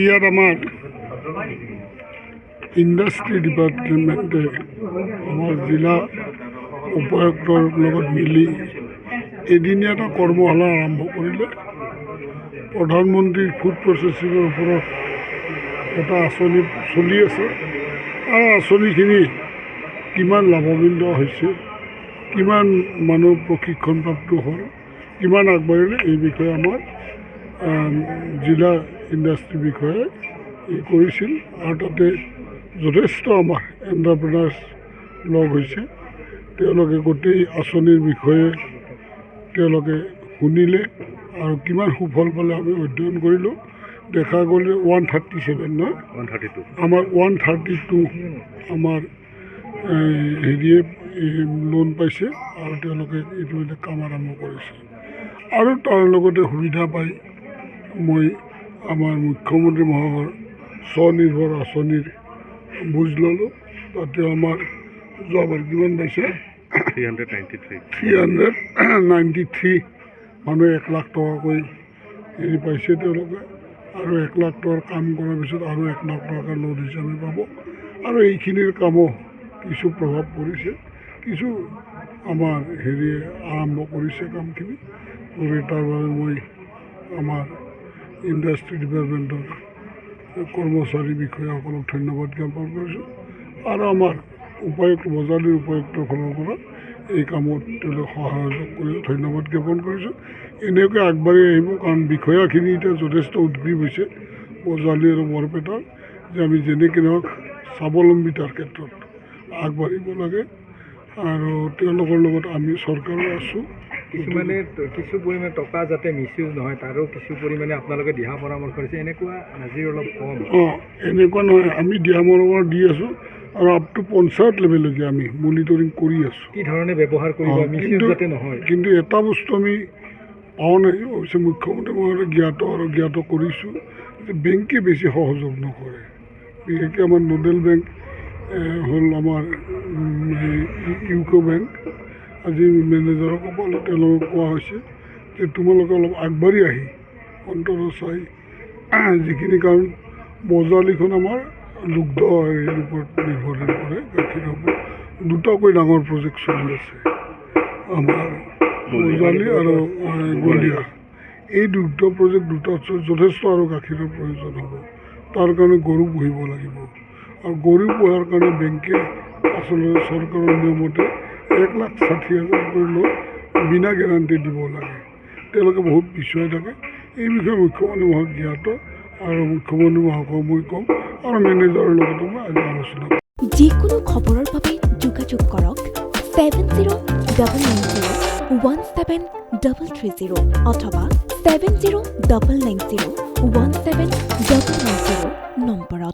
ইয়াত আমাৰ ইণ্ডাষ্ট্ৰি ডিপাৰ্টমেণ্টে আমাৰ জিলা উপায়ুক্তৰ লগত মিলি এদিনীয়া এটা কৰ্মশালা আৰম্ভ কৰিলে। প্ৰধানমন্ত্ৰীৰ ফুড প্ৰচেছিঙৰ ওপৰত এটা আঁচনি চলি আছে আৰু আঁচনিখিনি কিমান লাভৱান্বিত হৈছে, কিমান মানুহ প্ৰশিক্ষণপ্ৰাপ্ত হ'ল, কিমান আগবাঢ়িলে, এই বিষয়ে আমাৰ জিলা ইণ্ডাষ্ট্ৰি বিষয়ে কৰিছিল আৰু তাতে যথেষ্ট আমাৰ এণ্টাৰপ্ৰেনাৰ্ছ লগ হৈছে। তেওঁলোকে গোটেই আঁচনিৰ বিষয়ে তেওঁলোকে শুনিলে আৰু কিমান সুফল পালে আমি অধ্যয়ন কৰিলোঁ। দেখা গ'লে 137 নহয়, 132 আমাৰ 132 আমাৰ হেৰিয়ে লোন পাইছে আৰু তেওঁলোকে ইতিমধ্যে কাম আৰম্ভ কৰিছে। আৰু তাৰ লগতে সুবিধা পাই মই আমাৰ মুখ্যমন্ত্ৰী মহোদয়ৰ স্বনিৰ্ভৰ আঁচনিৰ বুজ ল'লোঁ। তাতে আমাৰ যোৱাবাৰ কিমান পাইছে 393 মানুহে 1 লাখ টকাকৈ হেৰি পাইছে তেওঁলোকে, আৰু 1 লাখ টকাৰ কাম কৰাৰ পিছত আৰু 1 লাখ টকা লোন হিচাপে পাব। আৰু এইখিনিৰ কামো কিছু প্ৰভাৱ পৰিছে, কিছু আমাৰ হেৰিয়ে আৰম্ভ কৰিছে কামখিনি। গতিকে তাৰ বাবে মই আমাৰ ইণ্ডাষ্ট্ৰি ডিপাৰ্টমেণ্টৰ কৰ্মচাৰী বিষয়াসকলক ধন্যবাদ জ্ঞাপন কৰিছোঁ আৰু আমাৰ উপায়ুক্ত বজালীৰ উপায়ুক্তৰ ফালৰ পৰা এই কামত তেওঁলোক সহযোগ কৰি ধন্যবাদ জ্ঞাপন কৰিছোঁ। এনেকৈ আগবাঢ়ি আহিব, কাৰণ বিষয়াখিনি এতিয়া যথেষ্ট উদ্গ্ৰীৱ হৈছে বজালী আৰু বৰপেটাৰ, যে আমি যেনেকৈ নহওক স্বাৱলম্বিতাৰ ক্ষেত্ৰত আগবাঢ়িব লাগে আৰু তেওঁলোকৰ লগত আমি চৰকাৰো আছোঁ। কিছুমানে কিছু পৰিমাণে টকা যাতে মিছ ইউজ নহয় তাৰো কিছু পৰিমাণে আপোনালোকে দিহা পৰামৰ্শ কৰিছে, এনেকুৱা আজিৰ অলপ কম। এনেকুৱা নহয়, আমি দিহা পৰামৰ্শ দি আছোঁ আৰু আপ টু পঞ্চায়ত লেভেললৈকে আমি মনিটৰিং কৰি আছোঁ কি ধৰণে ব্যৱহাৰ কৰিব মিছ ইউজ যাতে নহয়। কিন্তু এটা বস্তু আমি পোৱা নাই, অৱশ্যে মুখ্যমন্ত্ৰী মহোদয়ে জ্ঞাত কৰিছোঁ যে বেংকে বেছি সহযোগ নকৰে। বিশেষকৈ আমাৰ নোডেল বেংক হ'ল আমাৰ ইউকো বেংক। আজি মেনেজাৰক তেওঁলোকক কোৱা হৈছে যে তোমালোকে অলপ আগবাঢ়ি আহি অন্তত চাই যিখিনি, কাৰণ বজালীখন আমাৰ দুগ্ধ হেৰিৰ ওপৰত নিৰ্ভৰশীল কৰে, গাখীৰৰ ওপৰত। দুটাকৈ ডাঙৰ প্ৰজেক্ট চলি আছে আমাৰ বজালী আৰু গলীয়া। এই দুগ্ধ প্ৰজেক্ট দুটাত যথেষ্ট আৰু গাখীৰৰ প্ৰয়োজন হ'ব। তাৰ কাৰণে গৰু পুহিব লাগিব আৰু গৰু পোহাৰ কাৰণে বেংকে আচলতে চৰকাৰৰ নিয়মতে 1,60,000 কৰি লৈ বিনা গেৰাণ্টি দিব লাগে। তেওঁলোকে বহুত পিছুৱাই থাকে। এই বিষয়ে মুখ্যমন্ত্ৰী মহোদয় জ্ঞাত আৰু মুখ্যমন্ত্ৰী মহোদয়ক মই ক'ম আৰু মেনেজাৰৰ লগতো মই আজি আলোচনা কৰিম। যিকোনো খবৰৰ বাবে যোগাযোগ কৰক 70001730 অথবা 7099017990 নম্বৰত।